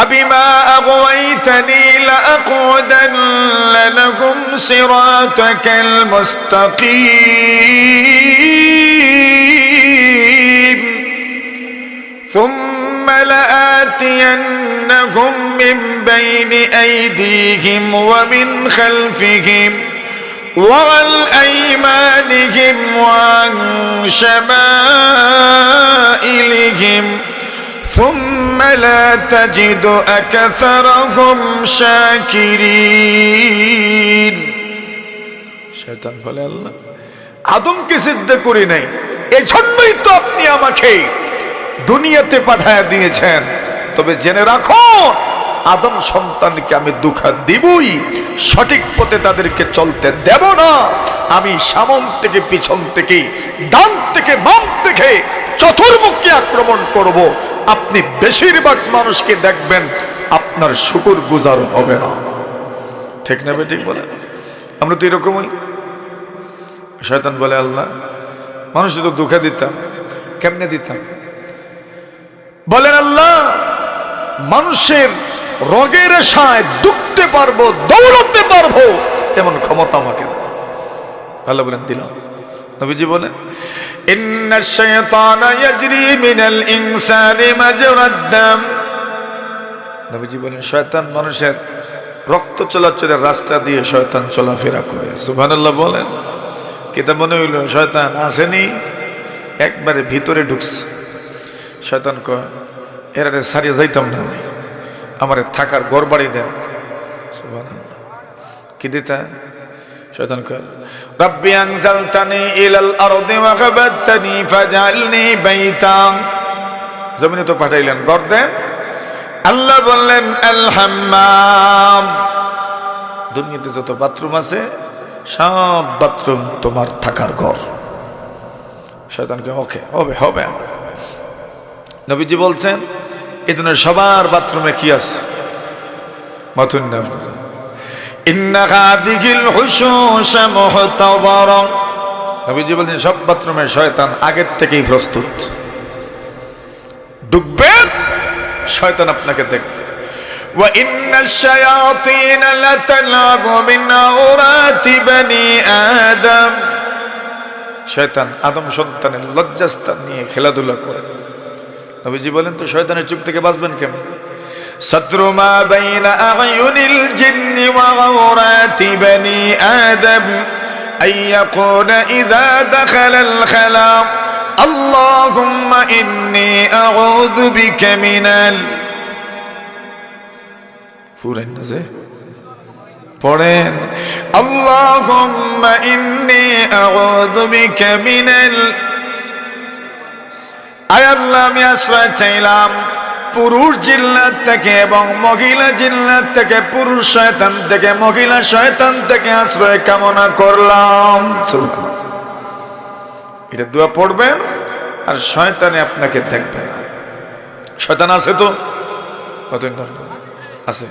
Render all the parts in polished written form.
فبما أغويتني لأقعدن لهم صراطك المستقيم ثم لآتينهم من بين أيديهم ومن خلفهم وعن أيمانهم وعن شمائلهم ثم لا تجد أكثرهم شاكرين শয়তান বলে আল্লাহ আদমকে সিজদা করি নাই, এজন্যই তো আপনি আমাকে দুনিয়াতে পাঠায়া দিয়েছেন। তবে জেনে রাখো আদম সন্তানকে আমি দুঃখা দিবই, সঠিক পথে তাদেরকে চলতে দেব না। আমি সামন থেকে পিছন থেকে ডান থেকে বাম থেকে চতুর্মুখী আক্রমণ করব। আপনি বেশিরভাগ মানুষকে দেখবেন আপনার শুকর গুজার হবে না। ঠিক না ঠিক বলে? আমরা তো এরকমই। শয়তান বলে আল্লাহ মানুষ তো দুঃখা দিতাম, কেমনে দিতাম? বলেন আল্লাহ মানুষের রোগের আশায় ডুবতে পারবো, দৌড়তে পারবো এমন ক্ষমতা আমাকে দাও। আল্লাহ বলেন দিলাম। নবীজি বলেন ইন্নাশ শাইতানা ইয়াজরি মিনাল ইনসানি মাজরাদ দাম। নবীজি বলেন শয়তান মানুষের রক্ত চলাচলের রাস্তা দিয়ে শয়তান চলাফেরা করে। সুবহানাল্লাহ বলেন। কিতা মনে হইল শয়তান আসেনি, একবারে ভিতরে ঢুকছে। শয়তান কয় এরা সারিয়ে যাইতাম না, আমার থাকার ঘর বাড়ি দেন। সুবহানাল্লাহ। কি দিতা? শয়তান কয় রব্বি আনজালতানি ইলাল আরদি ওয়া গাবাতানি ফাজআলনি বাইতান। জমিনে তো পাঠাইলেন, ঘর দেন। আল্লাহ বললেন আল হাম্মাম, দুনিয়াতে যত বাথরুম আছে সব বাথরুম তোমার থাকার ঘর। শয়তানকে ওকে হবে হবে। নবীজি বলছেন এই দুনিয়ার সবার বাথরুমে কি আছে? মাথুন না ইন্না হাদিহিল হুশুশ মুহতাবারা। নবীজি বলেন সব বাথরুমে শয়তান আগের থেকেই প্রস্তুত। ঢুকবেন, শয়তান আপনাকে দেখবে। ওয়া ইন্নাশ শায়াতিন লাতালাবু মিন আওরাতি বনি আদম। শয়তান আদম সন্তানের লজ্জাস্থান নিয়ে খেলাধুলা করে। নবীজি বলেন তো শয়তানের চোখ থেকে বাঁচবেন কেমন? সাতরু মা বাইনা আয়ুনিল জিন্নি ওয়া আওরাতি বনি আদম আইয়াকুনা ইযা দাখালাল খালা আল্লাহুম্মা ইন্নী আউযু বিকা মিনাল। পুরেন না যে পড়েন আল্লাহুম্মা ইন্নী আউযু বিকা মিনাল। আয় আল্লাহ আমি আশ্রয় চাইলাম পুরুষ জিন্নাত থেকে এবং মহিলা জিন্নাত থেকে, পুরুষ শয়তান থেকে মহিলা শয়তান থেকে আশ্রয় কামনা করলাম। এটা দোয়া পড়বেন আর শয়তানে আপনাকে দেখবে না। শয়তান আছে তো আছে,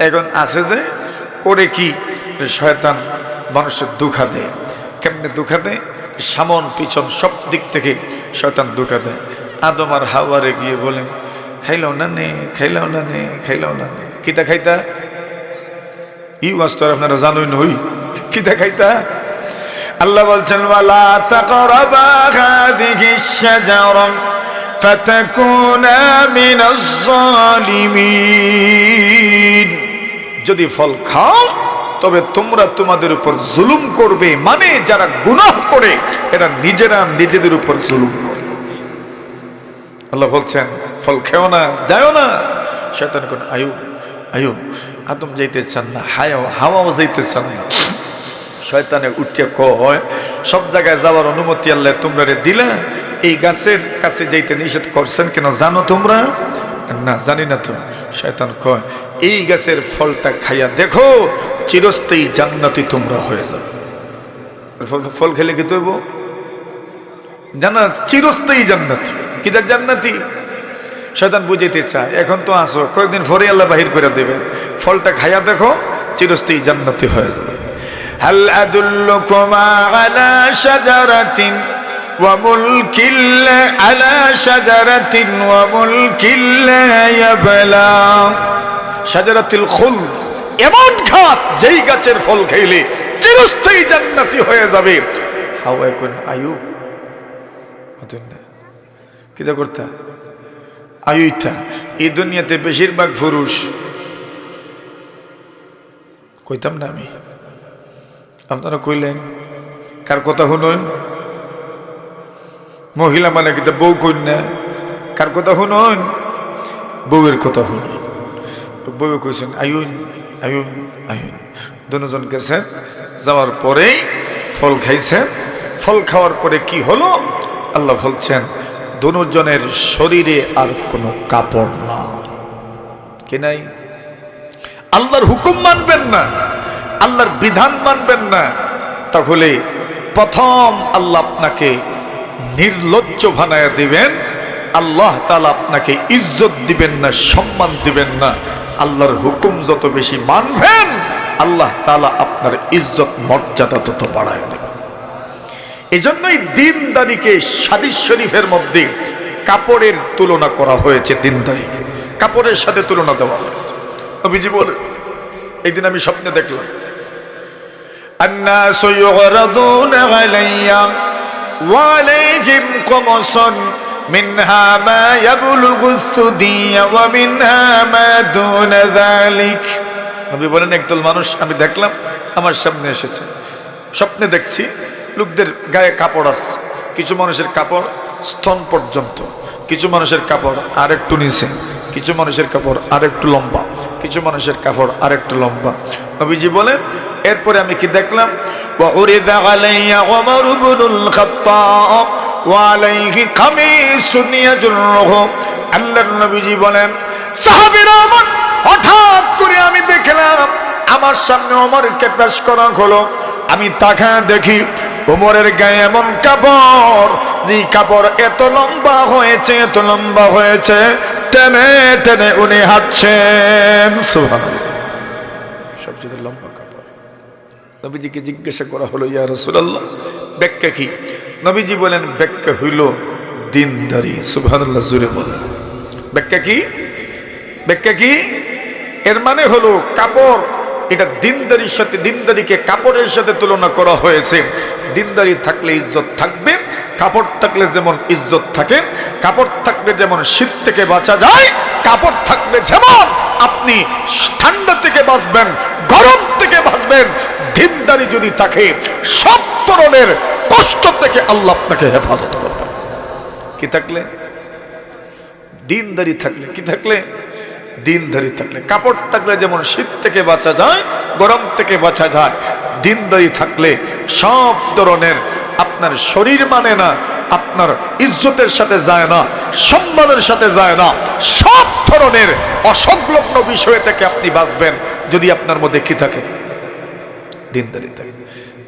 এখন আছে যে করে কি শয়তান মানুষের দুঃখা দেয়। কেমনে দুঃখা দেয়? সামন পিছন সব দিক থেকে শয়তান দুঃখা দেয়। আদম আর হাওয়ারে গিয়ে বলেন খাইলাও না নে, খাইলাও না নে, খাইলাও না নে। কিতা খাইতা? ই ওয়াজ আপনারা জানুন হই। কিতা খাইতা? আল্লাহ বলছেন ওয়ালা তাকরাবা হাযিহিশ শাজারা ফাতাকুনা মিনাজ জালিমিন। যদি ফল খাও তবে তোমরা তোমাদের উপর জুলুম করবে, মানে যারা গুনাহ করে এরা নিজেরা নিজেদের উপর জুলুম করে। আল্লাহ বলছেন ফল খেও না, যাও না। শয়তান কোন আয়ু আয়ু আদম যাইতে চান না, হাওয়াও যাইতে চান না। শয়তানে উঠিয়া কয় সব জায়গায় যাওয়ার অনুমতি আল্লাহ তোমরা দিলা, এই গাছের কাছে যাইতে নিষেধ করছেন কেন জানো তোমরা? না জানি না তো। শয়তান কয় এই গাছের ফলটা খাইয়া দেখো, চিরস্থায়ী জান্নাতি তোমরা হয়ে যাবে। ফল খেলে কি তৈব জান্নাত, চিরস্থায়ী জান্নাতি। কি জান্নাতি? শয়তান বুঝাইতে চায় এখন তো আসো, কয়েকদিন পরে আল্লাহ বাহির করে দেবেন। ফলটা খাইয়া দেখো, চিরস্থায়ী জান্নাতি হয়ে যাবে। হাল আদুল্লুকুম আলা শাজারাতিন ওয়া মুলকিন আলা শাজারাতিন ওয়া মুলকিন লা ইয়াবলা। শাজারাতুল খুলদ, এমন গাছ যেই গাছের ফল খাইলে চিরস্থায়ী জান্নাতি হয়ে যাবে। হাওয়া এখন আয়ুব কিতা করতা আয়ুইটা। এই দুনিয়াতে বেশিরভাগ পুরুষ, কইতাম না আমি, আপনারা কইলেন কার কথা শুনুন? মহিলা মানে কিন্তু বউ কন্যা, কার কথা শুনুন? বউয়ের কথা শুনুন। বউ কইছেন আয়ুন আয়ুন আয়ুন, দুজন গেছেন, যাওয়ার পরেই ফল খাইছেন। ফল খাওয়ার পরে কি হলো? আল্লাহ বলছেন দুজনের শরীরে আর কোনো কাপড় নাই। কি নাই? আল্লাহর হুকুম মানবেন না, আল্লাহর বিধান মানবেন না, তাহলে প্রথম আল্লাহ আপনাকে নির্লজ্জ বানায়া দিবেন। আল্লাহ তাআলা আপনাকে ইজ্জত দিবেন না, সম্মান দিবেন না। আল্লাহর হুকুম যত বেশি মানবেন, আল্লাহ তাআলা আপনার ইজ্জত মর্যাদা তত বাড়ায় দেবেন। এই জন্যই দিনদারিকে হাদিস শরীফের মধ্যে কাপড়ের তুলনা করা হয়েছে। দিনদারি কাপড়ের সাথে তুলনা দেওয়া হয়েছে। নবীজি বলেন, একদিন আমি স্বপ্নে দেখলাম, আন্নাসু ইউগরাদুনা আলাইয়া ওয়া আলাইহিম কমসুন মিনহা মা ইয়াবলুগু সুদিয়া ওয়া মিনহা মা দুনা যালিক। নবী বলেন, একদল মানুষ আমি দেখলাম আমার সামনে এসেছে। স্বপ্নে দেখছি লোকদের গায়ে কাপড় আছে, কিছু মানুষের কাপড় স্তন পর্যন্ত, কিছু মানুষের কাপড় আর একটু নিচে, কিছু মানুষের কাপড় আর একটু লম্বা, কিছু মানুষের কাপড় আর একটু লম্বা। নবীজি বলেন, এরপরে আমি কি দেখলাম? ওয়া উরিদা আলাইয়া ওমর ইবনুল খাত্তাব ওয়া আলাইহি কামিসুন ইয়াজরুহু। আল্লাহর নবীজি বলেন, সাহাবীরা আমার, হঠাৎ করে আমি দেখলাম আমার সামনে ওমরকে পেশ করা হলো। আমি তাকায় দেখি ওমরের গায়ে এমন কাপড়, যে কাপড় এত লম্বা হয়েছে, এত লম্বা হয়েছে, টেনে টেনে উনি হাঁটছেন। সুবহানাল্লাহ, সবচেয়ে লম্বা কাপড়। নবীজিকে জিজ্ঞাসা করা হলো, ইয়া রাসূলুল্লাহ, ব্যাখ্যা কি? নবীজি বলেন, ব্যাখ্যা হইল দিনদারি। সুবহানাল্লাহ, জোরে বলেন। ব্যাখ্যা কি? ব্যাখ্যা কি? এর মানে হলো কাপড়, এটা দিনদারির সাথে, দিনদারিকে কাপড়ের সাথে তুলনা করা হয়েছে। দিনদারি থাকলে ইজ্জত থাকবে, কাপড় থাকলে যেমন ইজ্জত থাকে, কাপড় থাকলে যেমন শীত থেকে বাঁচা যায়, কাপড় থাকলে যেমন আপনি ঠান্ডা থেকে বাঁচবেন, গরম থেকে বাঁচবেন, দিনদারি যদি থাকে সব ধরনের কষ্ট থেকে আল্লাহ আপনাকে হেফাজত করবেন। কি থাকলে? দিনদারি থাকলে। কি থাকলে? দিনদারি থাকলে। কাপড় থাকলে যেমন শীত থেকে বাঁচা যায়, গরম থেকে বাঁচা যায়, দিনদারি থাকলে সব ধরনের, আপনার শরীর মানে না, আপনার ইজ্জতের সাথে যায় না, সম্মানের সাথে যায় না, সব ধরনের অসংলগ্ন বিষয় থেকে আপনি বাঁচবেন যদি আপনার মধ্যে কি থাকে? দিনদারি থাকে।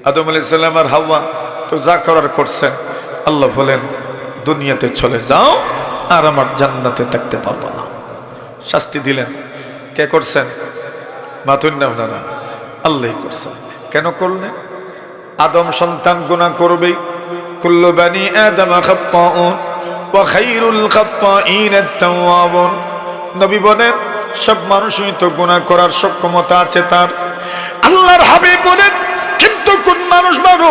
আদম আলাইহিস সালাম আর হাওয়া তো যা করার করছেন, আল্লাহ বলেন দুনিয়াতে চলে যাও, আর আমার জান্নাতে থাকতে পারবা না। শাস্তি দিলেন। কে করছেন? মাতুন না আপনারা, আল্লাহ করছেন। কেন করলেন? আদম সন্তান গুনাহ করবে। কুল্লু বানি আদম খাত্তাউন ওয়া খায়রুল খাত্তাইন আত-তাওয়াবুন। নবী বলেন, সব মানুষই তো গুনাহ করার সক্ষমতা আছে তার। আল্লাহর হাবিব বলেন, কিন্তু কোন মানুষ ভালো?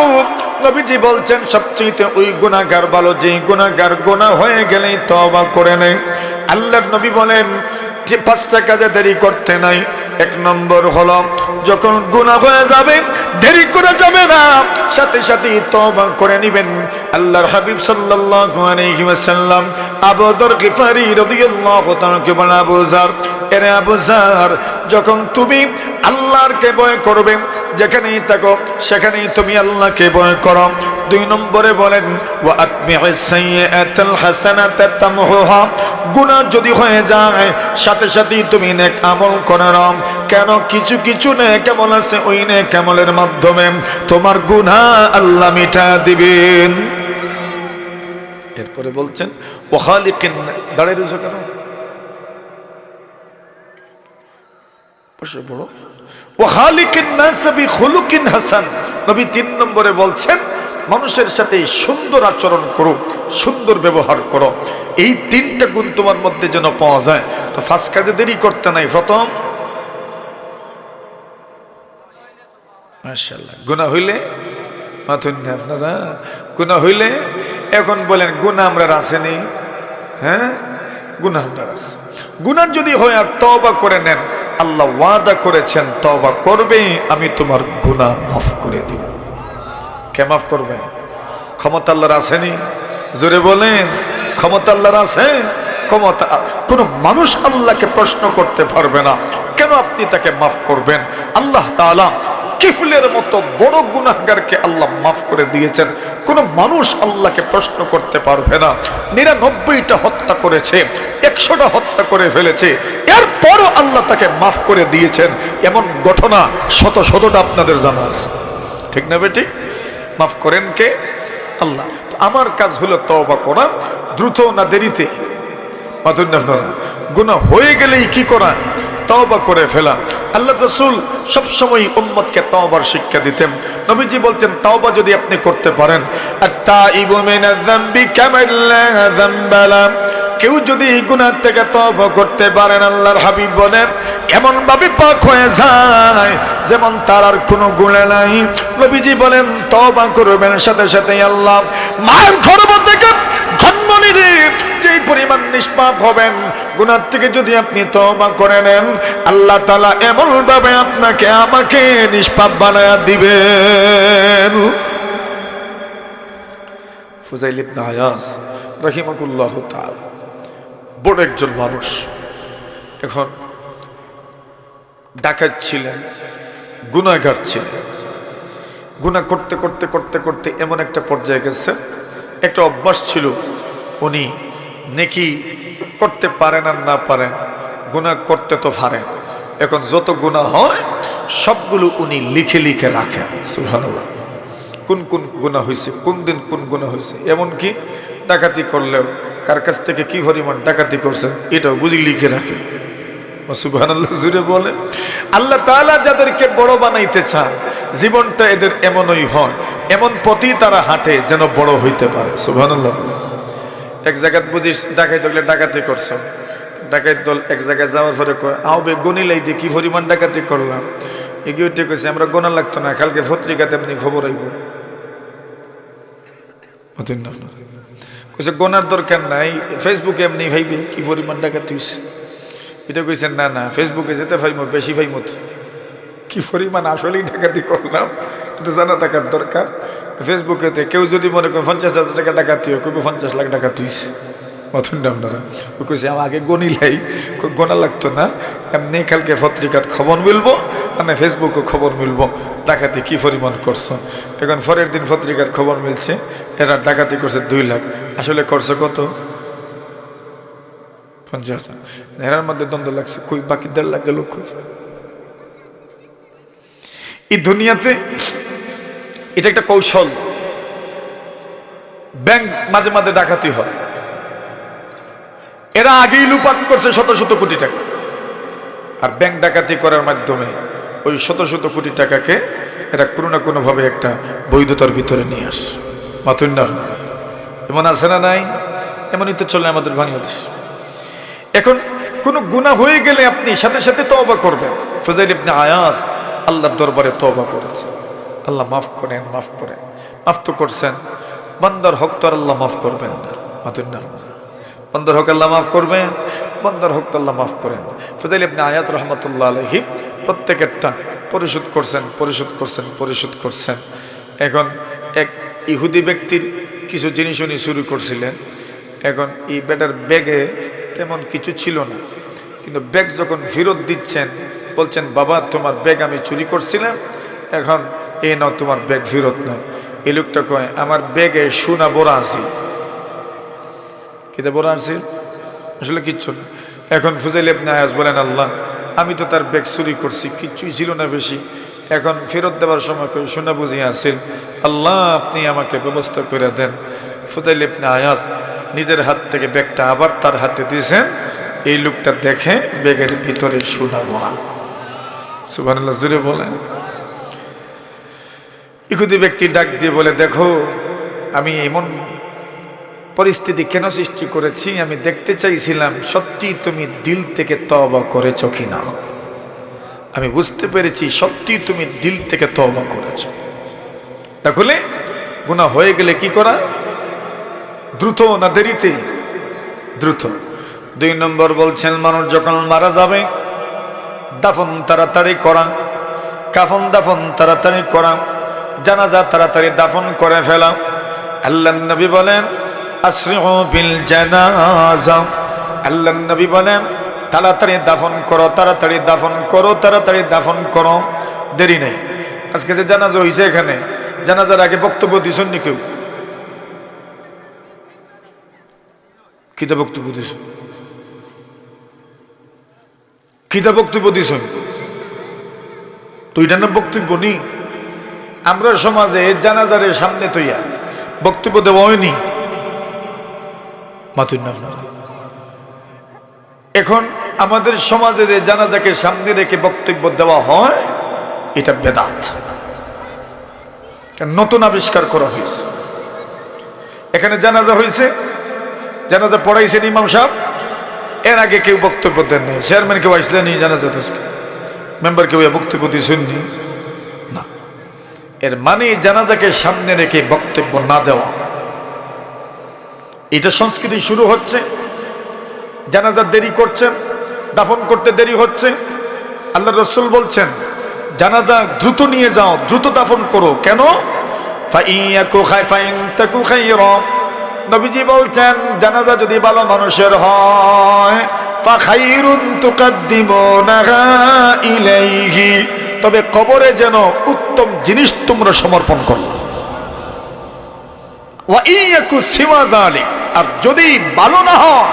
নবীজি বলছেন, সবচেয়ে ওই গুনাহগার ভালো যে গুনাহগার গুনাহ হয়ে গেলেই তওবা করে নেয়। আল্লাহর নবী বলেন যে 5টা কাজে দেরি করতে নাই। 1 নম্বর হলো, যখন গুনাহ হয়ে যাবে দেরি করে যাবে না, সাথে সাথে তওবা করে নেবেন। আল্লাহর হাবিব সাল্লাল্লাহু আলাইহি ওয়াসাল্লাম আবু যর গিফারি রাদিয়াল্লাহু তাআলা কে বলেন, আবু যর, এরে আবু যর, যখন তুমি আল্লাহকে ভয় করবে, যেখানেই থাকো সেখানেই তুমি আল্লাহকে ভয় করো। 2 নম্বরে বলেন, ওয়া আতবি'আস সাইয়্যাতাল হাসানাতা তামহুহা। গুনাহ যদি হয়ে যায় সাথে সাথেই তুমি নেক আমল করে নাও। কেন? কিছু কিছু নেক আমল আছে, ওই নেক আমলের মাধ্যমে তোমার গুনাহ আল্লাহ মিটা দিবেন। এরপরে বলছেন, ওয়া খালিকিন, দাঁড়িয়ে রয়েছো কেন? বসে পড়ো। ওয়া খালিকিন নাস বিখুলুকিন হাসান। নবী 3 নম্বরে বলছেন, মানুষের সাথে সুন্দর আচরণ করো, সুন্দর ব্যবহার করো। এই 3টা গুণ তোমার মধ্যে যেন পাওয়া যায়। তো 5 কাজে দেরি করতে নাই। প্রথম মাশাআল্লাহ। গুনাহ হইলে মাথুন না আপনারা, গুনাহ হইলে এখন বলেন গুনাহ আমরা রাসেনি, হ্যাঁ গুনাহ আমরা রাস। গুনাহ যদি হয় আর তওবা করে নেন, আল্লাহ ওয়াদা করেছেন তওবা করবে আমি তোমার গুনাহ মাফ করে দিব। কে মাফ করবেন? ক্ষমতা আল্লাহর আসেনি? জোরে বলেন, ক্ষমতা আল্লাহর আছে? ক্ষমতা। কোন মানুষ আল্লাহকে প্রশ্ন করতে পারবে না কেন আপনি তাকে মাফ করবেন। আল্লাহ তাআলা কিফলের মতো বড় গুনাহগারকে আল্লাহ মাফ করে দিয়েছেন। কোন মানুষ আল্লাহকে প্রশ্ন করতে পারবে না। 99টা হত্যা করেছে, 100টা হত্যা করে ফেলেছে, এরপরও আল্লাহ তাকে মাফ করে দিয়েছেন। এমন ঘটনা শত শতটা আপনাদের জানা আছে, ঠিক না বেটি? মাফ করেন কে? আল্লাহ। তো আমার কাজ হলো তওবা করা, দ্রুত না দেরিতে। গুনাহ হয়ে গেলেই কি করা? তওবা করে ফেলা। আল্লাহ রাসূল সব সময় উম্মতকে তওবার শিক্ষা দিতেন। নবীজি বলতেন তওবা যদি আপনি করতে পারেন, আত-তাইবু মিনাজ যামবি কামান লা যামবা লা, কেউ যদি গুনাহ থেকে তওবা করতে পারেন, আল্লাহর হাবিব বলেন এমন ভাবে পাক হয়ে যায় যেমন তার আর কোনো গুনাহ নাই। নবীজি বলেন তওবা করবেন সাথে সাথে আল্লাহ মায়ের গর্ভ থেকে জন্ম নিলে যেই পরিমাণ নিষ্পাপ হবেন, গুনাহ থেকে যদি আপনি তওবা করে নেন, আল্লাহ তাআলা এমন ভাবে আপনাকে আমাকে নিষ্পাপ বানায়া দিবেন। ফুজাইল ইবনে আয়াজ রাহিমাহুল্লাহু তাআলা বড় একজন মানুষ, এখন ডাকাত ছিলেন, গুনাহগার ছিলেন। গুনাহ করতে করতে করতে করতে এমন একটা পর্যায়ে গেছে, একটা অভ্যাস ছিল, উনি নেকি করতে পারেন আর না পারেন, গুনাহ করতে তো পারেন। এখন যত গুনাহ হয় সবগুলো উনি লিখে লিখে রাখেন। সুবহানাল্লাহ। কোন কোন গুনাহ হয়েছে, কোন দিন কোন গুনাহ হয়েছে, এমনকি ডাকাতি করলেও কার কাছ থেকে কি পরিমাণ ডাকাতি করছেন এটাও বুঝি লিখে রাখে। সুবহানাল্লাহ জুড়ে বলে। আল্লাহ তাআলা যাদেরকে বড় বানাইতে চান জীবনটা এদের এমনই হয়, এমন পথই তারা হাঁটে যেন বড় হইতে পারে। সুবহানাল্লাহ। এক জায়গায় বুঝিস ডাকাতি হলে ডাকাতি করছো, ডাকাত দল এক জায়গায় যাওয়ার পরে কয় আবে গনিলাই দিয়ে কি পরিমাণ ডাকাতি করলাম, এগিয়ে উঠে কইছে আমরা গোনা লাগতো না, কালকে পত্রিকাতে এমনি খবর আইব। কইছে গোনার দরকার নাই, ফেসবুকে এমনি ভাইবে কি পরিমাণ ডাকাতি হইছে। এটা কইছেন না না ফেসবুকে যেতে পাইমো, বেশি পাইমো তো, কি পরিমাণ আসলেই ডাকাতি করলাম এটা জানা থাকার দরকার। ফেসবুকেতে কেউ যদি মনে করেন 50,000 টাকা ডাকাতি হয়, কইবে 50 লাখ ডাকাতি হইছে। আপনারা কইছে আমার আগে গনিলাই, গোনা লাগতো না, এমনি কালকে পত্রিকাত খবর মিলবো, মানে ফেসবুকে খবর মিলবো ডাকাতি কি পরিমাণ করছো। এখন পরের দিন পত্রিকাত খবর মিলছে এরা ডাকাতি করছে 2 লাখ, আসলে করছে কত? 50,000। এরার মধ্যে দ্বন্দ্ব লাগছে, কই বাকি 1.5 লাখ গেল কই? এই দুনিয়াতে এটা একটা কৌশল। ব্যাংক মাঝে মাঝে ডাকাতি হয়, এরা আগেই লুপাট করছে শত শত কোটি টাকা, আর ব্যাংক ডাকাতি করার মাধ্যমে ওই শত শত কোটি টাকাকে এরা কোনো না কোনো ভাবে একটা বৈধতার ভিতরে নিয়ে আসে। মাতুন না এমন আছে না নাই? এমনই তো চলে আমাদের বাংলাদেশ। এখন কোন গুনাহ হয়ে গেলে আপনি সাথে সাথে তওবা করবেন। ফুজাইল ইবনে আয়াজ আল্লাহর দরবারে তওবা করেছেন, আল্লাহ মাফ করেন, মাফ করেন। মাফ তো করছেন, বান্দার হক তো আর আল্লাহ মাফ করবেন না। মাতুন না বান্দার হক আল্লাহ মাফ করবেন, বান্দার হক তো আল্লাহ মাফ করেন। ফুজাইল ইবনে আয়াজ রাহমাতুল্লাহ আলাইহি প্রত্যেকটা পরিশোধ করছেন, পরিশোধ করছেন, পরিশোধ করছেন। এখন এক ইহুদি ব্যক্তির কিছু জিনিস উনি চুরি করছিলেন। এখন এই বেটার ব্যাগে তেমন কিছু ছিল না, কিন্তু ব্যাগ যখন ফেরত দিচ্ছেন বলছেন বাবা তোমার ব্যাগ আমি চুরি করছিলাম, এখন এই নাও তোমার ব্যাগ ফেরত নাও। এই লোকটা কয় আমার ব্যাগে সোনা বড়া আছে। কিতে বড়া আছে? আসলে কিচ্ছু না। এখন ফুজাইল ইবনে আয়াজ বলেন আল্লাহ আমি তো তার ব্যাগ চুরি করছি, কিচ্ছুই ছিল না বেশি, এখন ফেরত দেওয়ার সময় সোনা বুঝিয়ে আসেন, আল্লাহ আপনি আমাকে ব্যবস্থা করে দেন। ফুজাইল ইবনে আয়াজ নিজের হাত থেকে ব্যাগটা আবার তার হাতে দিয়েছেন। এই লোকটা দেখে ব্যাগের ভিতরে সোনা ভরা। সুবহানাল্লাহ জোরে বলেন। ইহুদি ব্যক্তি ডাক দিয়ে বলে দেখো আমি এমন পরিস্থিতি কেন সৃষ্টি করেছি, আমি দেখতে চাইছিলাম সত্যি তুমি দিল থেকে তওবা করেছো কিনা। আমি বুঝতে পেরেছি সত্যি তুমি দিল থেকে তওবা করেছো। তাহলে গুনাহ হয়ে গেলে কি করা? দ্রুত না দেরিতে? দ্রুত। 2 নম্বর বলছেন, মানুষ যখন মারা যাবে দাফন তাড়াতাড়ি করা, কাফন দাফন তাড়াতাড়ি করা, জানাজা তাড়াতাড়ি দাফন করে ফেলা। আল্লাহর নবী বলেন আসরিউ বিল জানাজা, আল্লাহর নবী বলেন তাড়াতাড়ি দাফন করো, তাড়াতাড়ি দাফন করো, তাড়াতাড়ি দাফন করো, দেরি নেই। আজকে যে জানাজা হয়েছে এখানে, জানাজার আগে বক্তব্য দিছেন নি কেউ? কিতা বক্তব্য দিছ? কিতা বক্তব্য দিছেন? তো এটা না বক্তব্য নি? আমরা সমাজে জানাজারের সামনে তৈয়া বক্তব্য দেওয়া হয়নি মাতুন না আপনারা। এখন আমাদের সমাজে যে জানাজাকে সামনে রেখে বক্তব্য দেওয়া হয় এটা বেদাত, নতুন আবিষ্কার করা হয়েছে। এখানে জানাজা হয়েছে, জানাজা পড়াইছেন ইমাম সাহেব, এর আগে কেউ বক্তব্য দেন নাই, চেয়ারম্যান কেউ আসলেন জানাজা, মেম্বার কেউ বক্তব্য দিয়েছেননি না। এর মানে জানাজাকে সামনে রেখে বক্তব্য না দেওয়া, এটা সংস্কৃতি শুরু হচ্ছে। জানাজা দেরি করছেন, দাফন করতে দেরি হচ্ছে। আল্লাহ রাসূল বলছেন জানাজা দ্রুত নিয়ে যাও, দ্রুত দাফন করো। কেন? নবীজি বলছেন জানাজা যদি ভালো মানুষের হয় ফাখাইরুন তুকাদ্দিমুনাহা ইলাইহি, তবে কবরে যেন উত্তম জিনিস তোমরা সমর্পণ করো। ওয়া ইয়াকু সিওয়া যালিক, আর যদি ভালো না হয়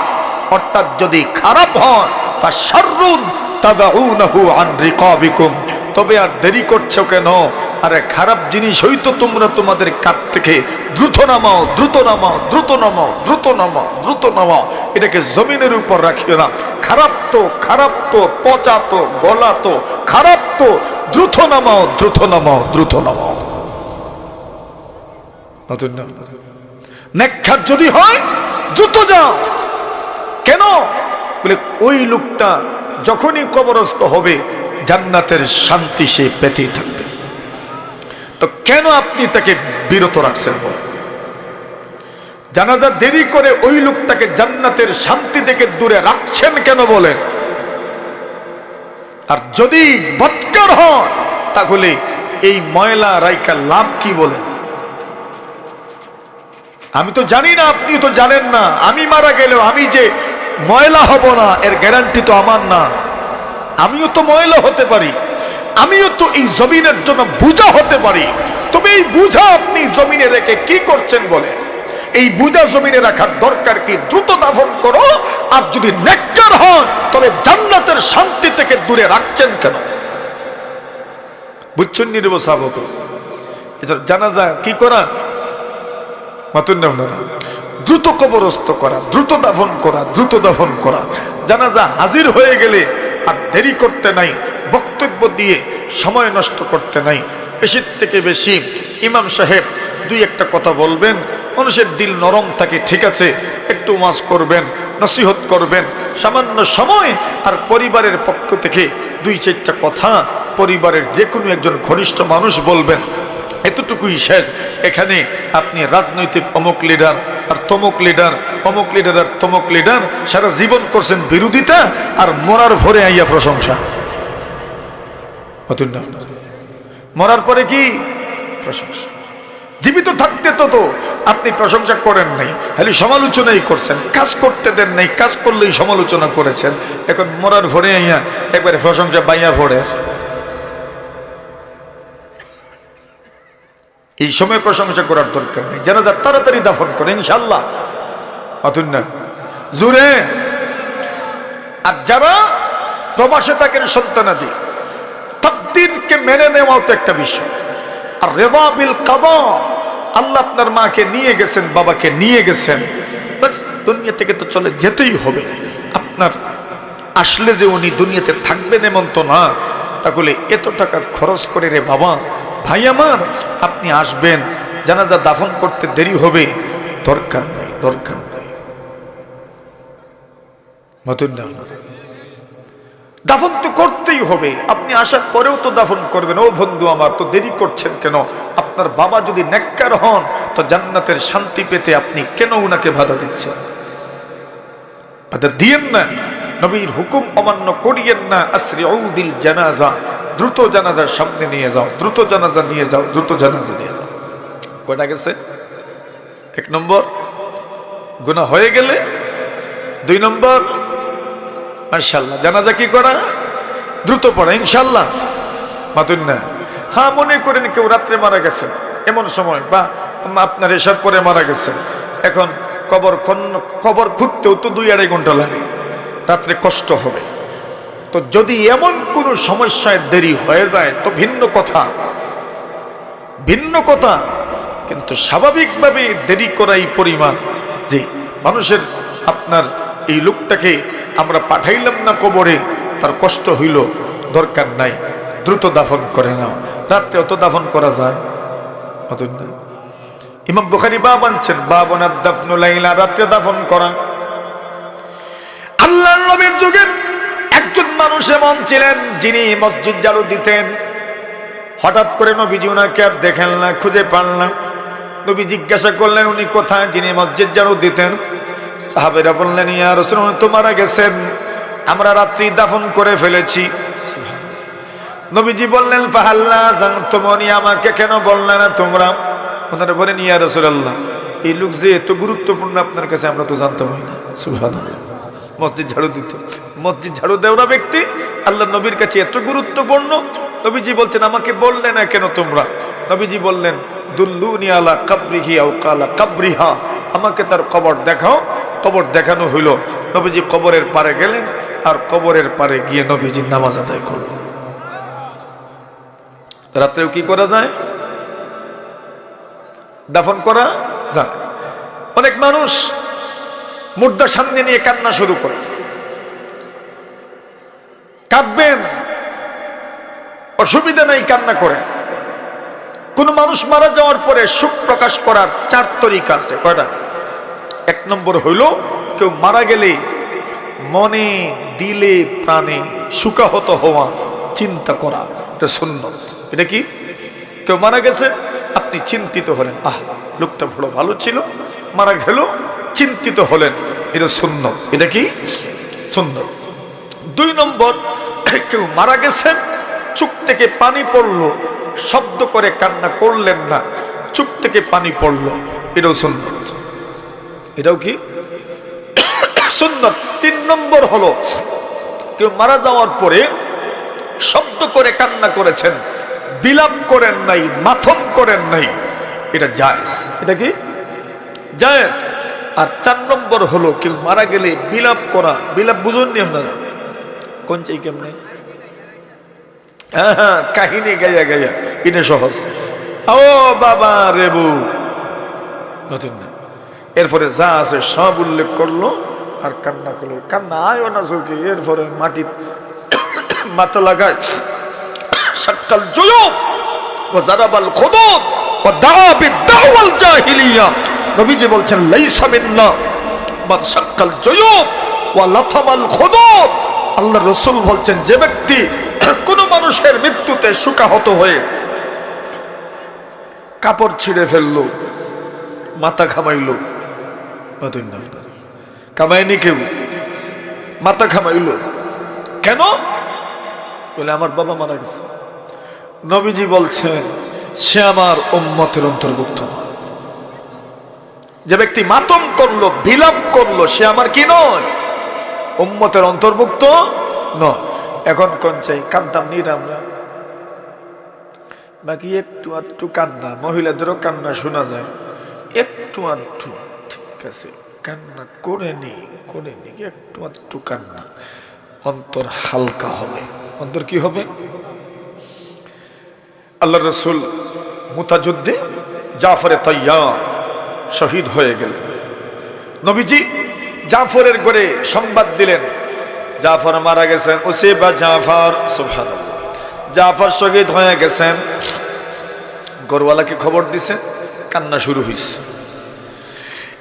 অর্থাৎ যদি খারাপ হয় ফাশাররুন তাদাউনাহু আন রিকাবিকুম, তবে আর দেরি করছো কেন? আরে খারাপ জিনিস হয়তো তোমরা তোমাদের কাছ থেকে দ্রুত নামাও, দ্রুত নামাও, দ্রুত নামাও, দ্রুত নামাও, দ্রুত নামাও। এটাকে জমিনের উপর রাখিও না। খারাপ তো, খারাপ তো, পচা তো, গলা তো, খারাপ তো, দ্রুত নামাও, দ্রুত নামাও, দ্রুত নামাও। নতুন না নেককার যদি হয় দ্রুত যাও। কেন? বলে ওই লোকটা যখনই কবরস্থ হবে জান্নাতের শান্তি সে পেতেই থাকবে। তো কেন আপনি তাকে বিরত রাখছেন? জানাজা দেরি করে ওই লোকটাকে জান্নাতের শান্তি থেকে দূরে রাখছেন কেন বলেন? আর যদি বদকার হয় তাহলে এই ময়লা রাইকা লাভ কি বলেন? আমি তো জানি না, আপনি তো জানেন না। আমি মারা গেলেও আমি যে ময়লা হব না এর গ্যারান্টি তো আমার না। আমিও তো ময়লা হতে পারি, আমিও তো এই জমিনের জন্য বোঝা হতে পারি। তবে এই বোঝা আপনি জমিনে রেখে কি করছেন বলে? এই বোঝা জমিনে রাখার দরকার কি? দ্রুত দাফন করো। আর যদি নেককার হয় তবে জান্নাতের শান্তি থেকে দূরে রাখছেন কেন? বুঝছেন নি রে সাহাবক? এটা জানাজা কি করা? মাতুন না আপনারা, দ্রুত কবরস্থ করা, দ্রুত দাফন করা, দ্রুত দাফন করা। জানাজা হাজির হয়ে গেলে আর দেরি করতে নাই, বক্তব্য দিয়ে সময় নষ্ট করতে নাই। বেশির থেকে বেশি ইমাম সাহেব 2-1টা কথা বলবেন, মানুষের দিল নরম থাকে, ঠিক আছে, একটু ওয়াজ করবেন, নসিহত করবেন সামান্য সময়। আর পরিবারের পক্ষ থেকে 2-4টা কথা পরিবারের যে কোনো একজন ঘনিষ্ঠ মানুষ বলবেন, এতটুকুই শেষ। এখানে আপনি রাজনৈতিক অমুক লিডার আর তমুক লিডার, অমুক লিডার আর তমুক লিডার, সারা জীবন করছেন বিরোধিতা, আর মরার ভরে আইয়া প্রশংসা। মরার পরে কি প্রশংসা? জীবিত থাকতে তো আপনি প্রশংসা করেন নাই, খালি সমালোচনাই করছেন। কাজ করতে দেন নাই, কাজ করলেই সমালোচনা করেছেন। এখন মরার ভরে আইয়া একবারে প্রশংসা বাইয়া ভরে। এই সময় প্রশংসা করার দরকার নেই। জানাজা তাড়াতাড়ি দাফন করে ইনশাআল্লাহ। অতুন না জুড়ে। আর যারা প্রবাসে থাকেন সন্তানাদি, তাকদীরকে মেনে নেওয়াও তো একটা বিষয়। আর রিদা বিল কাদা, আল্লাহ আপনার মাকে নিয়ে গেছেন, বাবাকে নিয়ে গেছেন, বাস দুনিয়া থেকে তো চলে যেতেই হবে। আপনার আসলে যে উনি দুনিয়াতে থাকবেন এমন তো না। তাহলে এত টাকা খরচ করে রে বাবা, ভাই আমার, আপনি আসবেন, জানাজা দাফন করতে দেরি হবে, দরকার নাই, দরকার নাই। মতুন না দাফন তো করতেই হবে, আপনি আসার পরেও তো দাফন করবেন। ও বন্ধু আমার, তো দেরি করছেন কেন? আপনার বাবা যদি নেককার হন তো জান্নাতের শান্তি পেতে আপনি কেন উনাকে বাধা দিচ্ছেন? বাধা দিয়েন না, নবীর হুকুম অমান্য করিয়েন না। আসরিউ বিল জানাজা, দ্রুত জানাজার সামনে নিয়ে যাও, দ্রুত জানাজা নিয়ে যাও, দ্রুত জানাজা নিয়ে যাও। কয়টা গেছে? 1 নম্বর গুনাহ হয়ে গেলে, 2 নম্বর মাশাআল্লাহ জানাজা কি করা? দ্রুত পড়া ইনশাআল্লাহ। মাতুন না, হ্যাঁ মনে করেন কেউ রাত্রে মারা গেছে এমন সময়, বা আপনার এসব পরে মারা গেছে, এখন কবর খুঁজতেও তো 2-2.5 ঘন্টা লাগে, রাত্রে কষ্ট হবে। তো যদি এমন কোনো সমস্যায় দেরি হয়ে যায় তো ভিন্ন কথা, ভিন্ন কথা। কিন্তু স্বাভাবিকভাবে দেরি করাই পরিমাণ যে মানুষের, আপনার এই লোকটাকে আমরা পাঠাইলাম না কবরে, তার কষ্ট হইল, দরকার নাই, দ্রুত দাফন করে নাও। রাত্রে অত দাফন করা যায়? ইমাম বুখারী বাব আনছেন, বাবুনাদ দাফনু লাইলা, রাত্রে দাফন করা। আল্লাহর নবীর যুগে একজন মানুষ এমন ছিলেন যিনি মসজিদ ঝাড়ু দিতেন। হঠাৎ করে নবীজি ওনাকে আর দেখেন না, খুঁজে পান না। নবী জিজ্ঞাসা করলেন উনি কোথায়, যিনি মসজিদ ঝাড়ু দিতেন। সাহাবেরা বললেন, ইয়া রাসূলুল্লাহ, উনি তো মারা গেছেন, আমরা রাত্রি দাফন করে ফেলেছি। নবীজি বললেন, ফাহাল্লা জানতুমুনি, আমাকে কেন বললে না তোমরা? ওনারা বলেন, ইয়া রাসূলুল্লাহ, এই লোক যে এত গুরুত্বপূর্ণ আপনার কাছে আমরা তো জানতামই না। সুবহানাল্লাহ, মসজিদ ঝাড়ু দিত, মসজিদ ঝাড়ু দেওয়া ব্যক্তি আল্লাহ নবীর কাছে এত গুরুত্বপূর্ণ। নবীজি বলছেন, আমাকে বললে না কেন তোমরা? নবীজি বললেন, দুল্লুনি আলা কাবরিহি আও কালা কাবরিহা, আমাকে তার কবর দেখাও। কবর দেখানো হইল। নবীজি কবরের পারে গেলেন, আর কবরের পারে গিয়ে নবীজি নামাজ আদায় করলেন। রাত্রেও কি করা যায়? দাফন করা যায়। অনেক মানুষ মুর্দা সামনে নিয়ে কান্না শুরু করে, কাঁদবেন, অসুবিধা নাই, কান্না করে। কোন মানুষ মারা যাওয়ার পরে সুখ প্রকাশ করার 4 তরিকা আছে। কয়টা? 1 নম্বর হইল, কেউ মারা গেলে মনে দিলে প্রাণে সুখাহত হওয়া, চিন্তা করা, এটা সুন্নত। এটা কি? কেউ মারা গেছে, আপনি চিন্তিত হলেন, আহ লোকটা বড় ভালো ছিল, মারা গেল, চিন্তিত হলেন, এটা সুন্নত। এটা কি? সুন্নত। 2 নম্বর, কেউ মারা গেছেন, চোখ থেকে পানি পড়লো, শব্দ করে কান্না করলেন না, চোখ থেকে পানি পড়লো, এটাও সুন্নত। এটাও কি? সুন্নত। 3 নম্বর হলো, কেউ মারা যাওয়ার পরে শব্দ করে কান্না করেছেন, বিলাপ করেন নাই, মাথম করেন নাই, এটা জায়েজ। এটা কি? জায়েজ। আর 4 নম্বর হলো, কেউ মারা গেলে বিলাপ করা। বিলাপ বুঝুননি আপনারা? কোন চাই কেমনে? হ্যাঁ, কাহিনী গাইয়া গাইয়া, এটা সহজ। ও বাবা রেবু, নতুন না। এরপরে যা আছে সব উল্লেখ করলো আর কান্না করলো। কান্না আয়ও না চোখে। এরপরে মাটি মাথা লাগায়, সাক্কাল জুয়ুব ওয়া জারাবাল খুদুদ ওয়া দাআ বিদাওয়াল জাহিলিয়া। নবীজি বলছেন, লাইসা মিন্না মান সাক্কাল জুয়ুব ওয়া লাতামাল খুদুদ। আল্লাহ রাসূল বলছেন, যে ব্যক্তি কোন মানুষের মৃত্যুতে শোকাহত হয়ে কাপড় ছিঁড়ে ফেললো, মাথা ঘামাইল, কামায়নি কেউ, মাথা ঘামাইল, কেন? বলে আমার বাবা মারা গেছে। নবীজি বলছেন, সে আমার উম্মতের অন্তর্ভুক্ত নয়। যে ব্যক্তি মাতম করলো, বিলাপ করলো, সে আমার কি নয়? উম্মতের অন্তর্ভুক্ত নয়। এখন কোন চাই? কান্দাম নির আমরা, বাকি একটু আধটু কান্না, মহিলাদেরও কান্না শোনা যায়, একটু আধটু, ঠিক আছে, কান্না করে নি, একটু আধটু কান্না, অন্তর হালকা হবে। অন্তর কি হবে? আল্লাহ রাসূল মুতাযুদ্ধে জাফরে তাইয়ার শহীদ হয়ে গেলেন। নবীজি জাফরের ঘরে সংবাদ দিলেন, জাফর মারা গেছেন। উসিবা জাফর, সুবহানাল্লাহ, জাফর শহীদ হয়ে গেছেন। ঘরওয়ালাকে খবর দিছে, কান্না শুরু হইছে।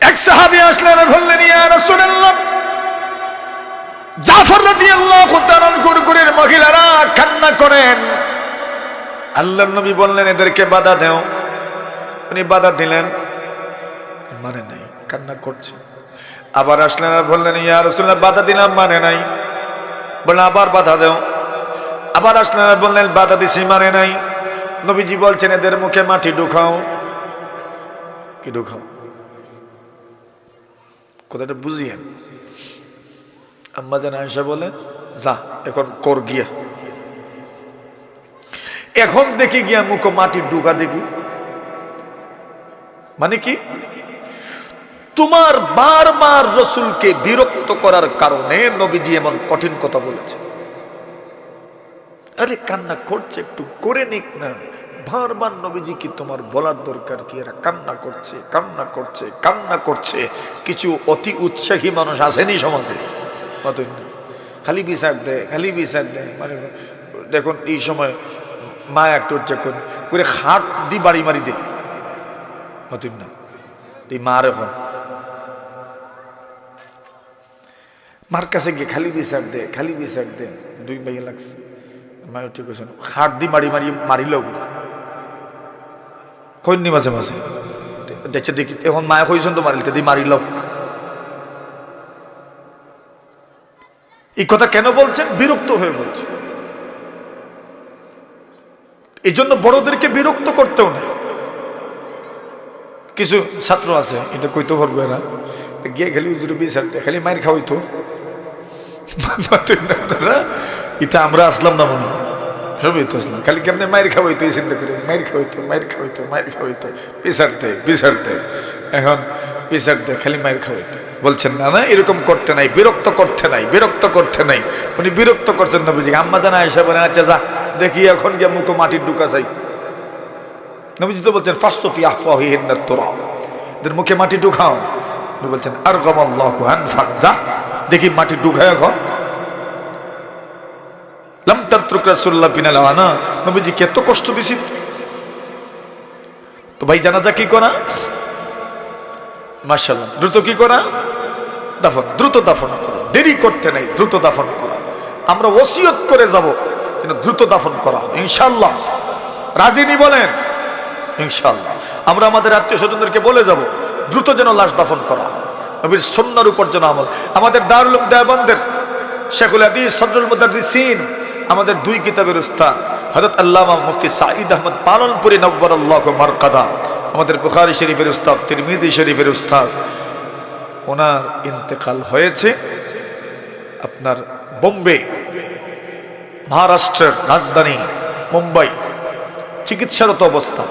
এক সাহাবী আসলেন, বললেন, ইয়া রাসূলুল্লাহ, জাফর রাদিয়াল্লাহু তাআলা গুরগুরের মহিলারা কান্না করেন। আল্লাহর নবী বললেন এদেরকে বাধা দাও। উনি বাধা দিলেন, মানে নাই, কান্না করছে। আবার আসলেন আর বললেন ইয়া রাসূলুল্লাহ বাধা দিলাম, মানে নাই। বললেন আবার বাধা দাও। আবার আসলেন আর বললেন বাধা দিছি, মানে নাই। নবীজি বলছেন এদের মুখে মাটি ঢুকাও। কি ঢুকাও? কথাটা বুঝিয়েন। আম্মা জান আয়েশা বলে যা এখন কর গিয়া, এখন দেখি গিয়া মুখে মাটি ঢুকা দেখি। মানে কি? তোমার বারবার রাসূলকে বিরক্ত করার কারণে নবীজি এমন কঠিন কথা বলেছে। আরে কান্না করছে, একটু করে নিক না। বারবার নবীজি কি তোমার বলার দরকার কি? এরা কান্না করছে, কান্না করছে, কান্না করছে। কিছু অতি উৎসাহী মানুষ আসেনি সমাজে, খালি বিচার দেয়, খালি বিচার দেয়। মানে দেখুন এই সময় মা একটু যখন করে হাত দি বাড়ি মারি দে, মতন না এই মার এখন মার কাছে গিয়ে খালি বিচার দে, খালি বিচার দে। দুই ভাইয়া লাগছে, মায়ের ঠিক আছে হাত দি মারি মারি মারিল কইনি মাঝে মাঝে দেখছে দেখি এখন মায়া কইছেন তো মারিল দি মারিল। এই কথা কেন বলছেন? বিরক্ত হয়ে বলছে। এই জন্য বড়দেরকে বিরক্ত করতেও নেই। কিছু ছাত্র আছে, এটা কইতে পারবে না, গিয়ে খালি উজুরে বিচার দেয়, খালি মায়ের খাওয়াইতো। এটা আমরা আসলাম না মনে হয়, সবই তো আসলাম। খালি কেমনে মায়ের খাওয়াইতো এই চিন্তা করে, মায়ের খাওয়াইতো, মায়ের খাওয়াইতো, মায়ের খাওয়াইতো, বিচার দেয়, বিচার দেয়। এখন বিচার দেয়, খালি মায়ের খাওয়াইতো। বলছেন না না এরকম করতে নাই, বিরক্ত করতে নাই, বিরক্ত করতে নাই। উনি বিরক্ত করছেন না বুঝি। আম্মা জানা আয়েশা বলেন আচ্ছা যা দেখি এখন গিয়ে মুখো মাটির ঢুকা যাই। নবীজি তো বলছেন ফাসফি আফওয়াহিহিন্নাত তুরাব, এদের মুখে মাটি ঢুকাও। উনি বলছেন আরগামাল্লাহু আনফাক, যা দেখি মাটি ঢুকায় এখন। লাম তাতরুক রাসূলুল্লাহ বিনাল আনা, নবীজি কে এত কষ্ট দিছি। তো ভাই জানাজা কি করা? মাশাআল্লাহ দ্রুত কি করা? দাফন, দ্রুত দাফন করা, দেরি করতে নাই, দ্রুত দাফন করা। আমরা ওসিয়ত করে যাব কিন্তু দ্রুত দাফন করা ইনশাআল্লাহ। রাজি নি বলেন? ইনশাআল্লাহ। আমরা আমাদের আত্মীয় স্বজনদেরকে বলে যাব দ্রুত যেন লাশ দাফন করা, নবীর সুন্নাহর উপর যেন আমল। আমাদের দারুল উলুম দেওবন্দের শেখুল হাদিস সদরুল মুদাররিসিন, আমাদের দুই কিতাবের উস্তাদ হযরত আল্লামা মুফতি সাঈদ আহমদ পালনপুরি নব্বরাল্লাহু মারকাদা, আমাদের বুখারী শরীফের উস্তাদ, তিরমিজি শরীফের উস্তাদ, ওনার ইন্তেকাল হয়েছে আপনার বোম্বে, মহারাষ্ট্রের রাজধানী মুম্বাই, চিকিৎসারত অবস্থা।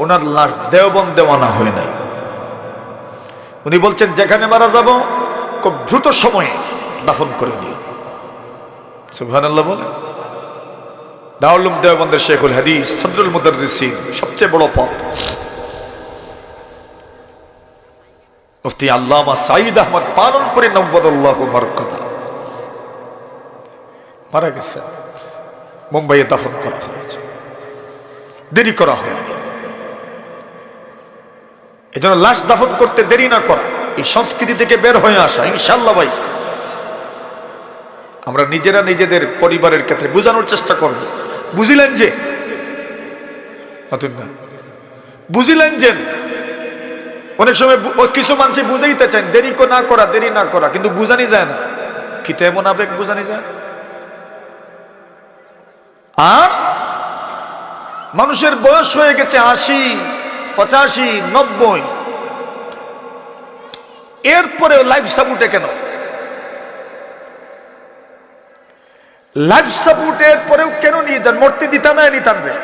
ওনার লাশ দেওবন্দে আনা হয় নাই। উনি বলছেন যেখানে মারা যাব খুব দ্রুত সময়ে দাফন করে নিও। সুবহানাল্লাহ বলে। দারুল উলুম দেওবন্দের শেখুল হাদিস সদরুল মুদাররিসিন, সবচেয়ে বড় পদ মুফতি আল্লামা সাঈদ আহমদ পালনপুরি নব্বরাল্লাহু মারকাদা মারা গেছে। মুম্বাইয়ে দাফন করা হয়েছে, দেরি করা হয়নি। এজন্য লাশ দাফন করতে দেরি না করা, এই সংস্কৃতি থেকে বের হয়ে আসা ইনশাআল্লাহ। ভাই আমরা নিজেরা নিজেদের পরিবারের ক্ষেত্রে বোঝানোর চেষ্টা করব। বুঝিলেন যে বুঝিলেন যে অনেক সময় কিছু মানুষ বুঝাইতে চান দেরি না করা, দেরি না করা, কিন্তু বুঝানি যায় না। কি তেমন আবেগ বুঝানি যায়। আর মানুষের বয়স হয়ে গেছে 80, 85, 90, এরপরেও লাইফ সাপোর্টে কেন? লাইফ সাপোর্টের পরেও কেন নিয়ে যান? মরতে দিতাম না, নিতাম রে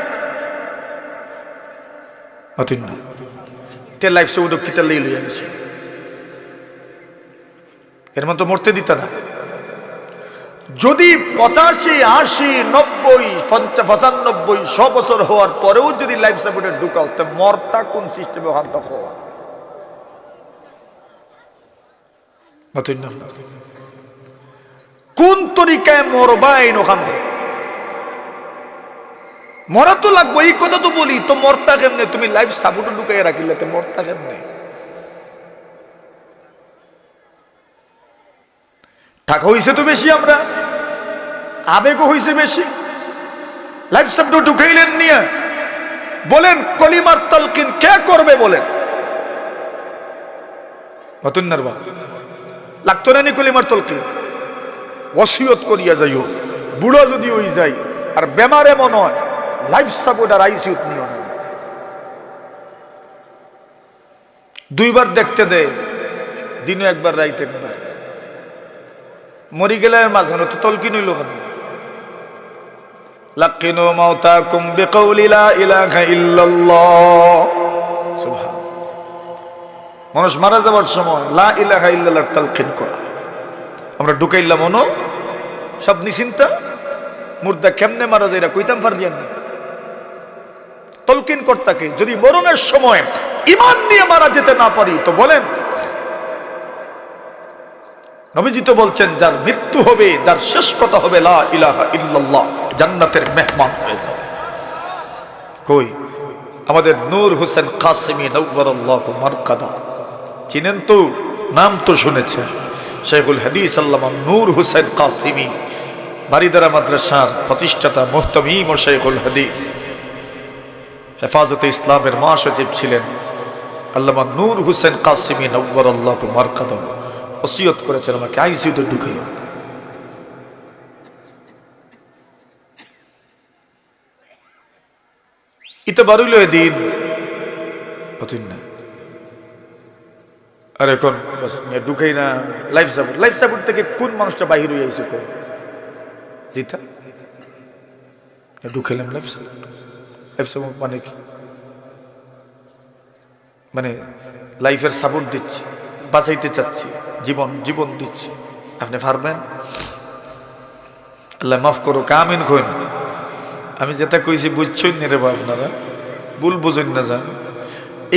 লাইফ সাপোর্ট কিটা লিয়ে লিয়ে আনছি, এর মতো মরতে দিত না। যদি 85, 80, 90, 95, 100 বছর হওয়ার পরেও যদি লাইফ সাপোর্টে ঢুকাও, তো মরতা কোন সিস্টেমে হাত হওয়া? কোন তরিকায় মরবাই ওখান মরা তো লাগবো। এই কথা তো বলি, তো মরতা কেমনে? তুমি লাইফ সাপোর্টে ঢুকাই রাখিলে তো মরতা কেমনে? টাকা হইছে তো বেশি, আমরা আবেগও হয়েছে বেশি। লাইফ সাপোর্ট ঢুকাইলেন নিয়ে বলেন কলিমার তালকিন কে করবে বলেন? মতুন্নার বা লাগতো না নি কলিমার তালকিন? ওসিয়ত করিয়া যাইও, বুড়ো যদি হই যাই আর বেমার এমন হয় লাইফ সাপোর্ট আর আইসিউত নিও না। 2 বার দেখতে দেয়, দিনে 1 বার রাইতে 1 বার। মরি গেলে মাঝখানে তো তলকিন হইল কেন? লাকিনু মাউতাকুম বিকাউলি লা ইলাহা ইল্লাল্লাহ। সুবহান। মানুষ মারা যাওয়ার সময় লা ইলাহা ইল্লাল্লাহর তালকিন করা। আমরা ঢুকাইলাম মনো সব নিশ্চিন্তা, মুর্দা কেমনে মারা যায় কইতাম পারদিয়ান না। তলকিন কর্তাকে যদি মরণের সময় ঈমান নিয়ে মারা যেতে না পারি তো বলেন, নবীজি তো বলছেন যার মৃত্যু হবে, যার শেষ কথা হবে লা ইলাহা ইল্লাল্লাহ, জান্নাতের মেহমান হয়ে যাবে। কই আমাদের নূর হোসেন কাসেমী নওয়ারাল্লাহু মারকাদা, চিনেন তো? নাম তো শুনেছেন। শেখুল হাদিস আল্লামা নূর হোসেন কাসেমী, বারিদারা মাদ্রাসার প্রতিষ্ঠাতা, মুহতামিম ও শেখুল হাদিস, হেফাজতে ইসলামের মহাসচিব ছিলেন আল্লামা নূর হোসেন কাসেমী নওয়ারাল্লাহু মারকাদা। ওসিয়ত করেছেন আমাকে আইসিইউতে ঢুকাইও। ইতে বারুইল এদিন হতেন না। আর এখন ঢুকাই না লাইফ সাপোর্ট। লাইফ সাপোর্ট থেকে কোন মানুষটা বাহির হয়ে আইসে কো জিতা ঢুকাইলাম লাইফ সাপোর্ট। লাইফ সাপোর্ট মানে কি? মানে লাইফের সাপোর্ট দিচ্ছি, বাঁচাইতে চাচ্ছি, জীবন দিচ্ছি। আপনি পারবেন? আল্লাহ মাফ করো, আমিন কইন। আমি যেটা কইছি বুঝছেন রে বা আপনারা ভুল বুঝেন না যান।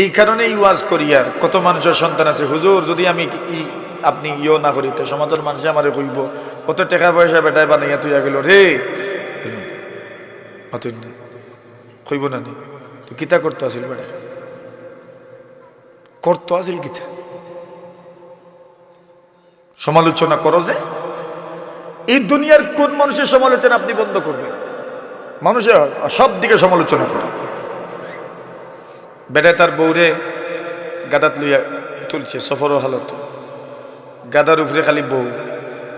এই কারণে ওয়াজ করি। আর কত মানুষের সন্তান আছে, হুজুর যদি আমি আপনি না করি তো সমাজের মানুষ আমারে কইব কত টাকা পয়সা বেটায় বানাইয়া তুই গেল রে, কইব না নি তুই কিতা করতে আসিল বেটা, করতো আসিল কিতা? সমালোচনা করো যে এই দুনিয়ার কোন মানুষের সমালোচনা আপনি বন্ধ করবেন? মানুষের সব দিকে সমালোচনা করে। বেটায় তার বউরে গাদাত লইয়া তুলছে সফর হালত, গাদার উপরে খালি বউ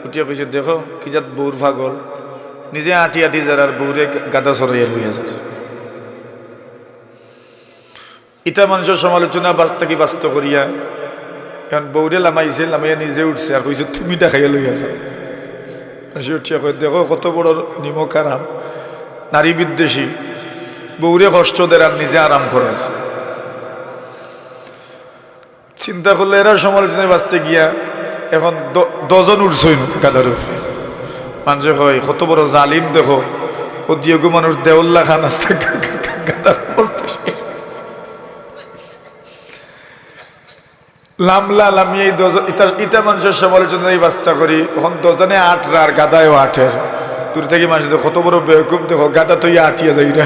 উঠিয়া কইছে দেখো কি যাত বউর পাগল, নিজে আটি যার বউরে গাদা সরাইয়া লইয়া যায়। ইটা মানুষের সমালোচনা বাস্তাকি বাস্ত করিয়া এখন বউরে লামাইছে, লামাইয়া নিজে উঠছে আর কইছে তুমি দেখাইয়া লইয়া যাও। সে উঠিয়া কই দেখো কত বড় নিমক আরাম, নারী বিদ্বেষী, বউরে কষ্ট দেয় আর নিজে আরাম করে। চিন্তা করলে এরা সমালোচনায় বাঁচতে গিয়া এখন 10 জন উঠছে গাদার উপরে। মানুষে হয় কত বড় জালিম দেখো, ও দিয়েগো মানুষ দেউল্লা খান আসতে গাদার অবস্থা। লামলা লামিয়ে ইটা মানুষের সমালোচনায় বাস্তা করি। এখন 10 জনে 8 আর গাদায়ও 8-এর। দূর থেকে মানুষ কত বড় বেকুব দেখো, গাদা তো আটিয়া যাই না।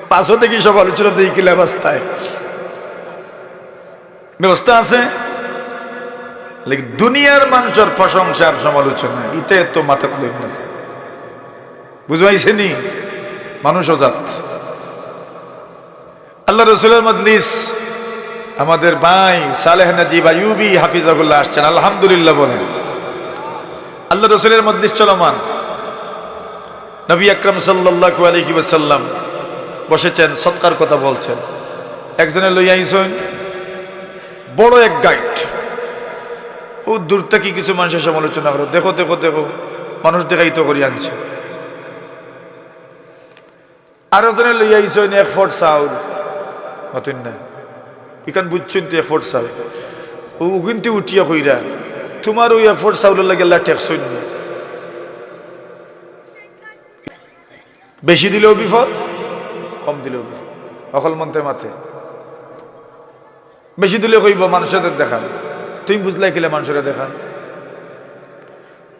পাঁচও থেকে সমালোচনা দিয়ে কিলা বাস্তায় ব্যবস্থা আছে। দুনিয়ার মানুষের প্রশংসার সমালোচনা ইতে তো মাথা তুলে না, বুঝবাইছে নি? মানুষও জাত। আল্লাহ রসুলের মজলিস আমাদের ভাই সালেহ নাজিব আইয়ুবী হাফিজাহুল্লাহ আসছেন, আলহামদুলিল্লাহ বলেন। আল্লাহ রসুলের মজলিস চলমান, নবী আকরাম সাল্লাল্লাহু আলাইহি ওয়াসাল্লাম বসেছেন, সৎকার কথা বলছেন। একজনে লইয়া আইছেন বড় এক গাইড, ও দূর থেকে কিছু মানুষের সমালোচনা করো, দেখো দেখো দেখো মানুষ দেখাইতো করি আনছে। আরো জনে লইয়া আইছেন 1 ফুট চাউল, মতন না ইখান বুঝছেন তো 1 ফুট চাউল, ও কিন্তু উঠিয়া কইরা তোমার ওই 1 ফুট চাউলের লাগে আল্লাহ টেকছই না। বেশি দিলেও বিপদ, কম দিলেও বিপদ, অকল মন্ত্রে মাথে। বেশি দিলে কইব মানুষের দেখান, তুমি বুঝলাই কিলে মানুষের দেখান।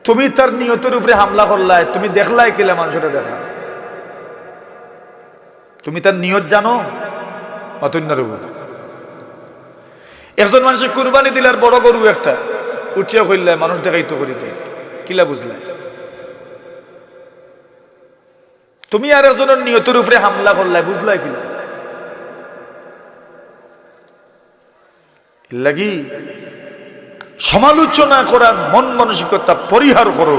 তুমি তার নিয়তের উপরে হামলা করলাই, তুমি দেখলাই কিলে মানুষের দেখান। তুমি তার নিয়ত জানো? অতন্যার উপর একজন মানুষের কুরবানি দিলার বড় গরু একটা উঠিয়া কইলে মানুষ দেখাইতো করি দেয়, কিলা বুঝলাই? তুমি আর একজনের নিয়তের উপরে হামলা করলাই, বুঝলাই কিলা? লাগি সমালোচনা করার মন মানসিকতা পরিহার করো।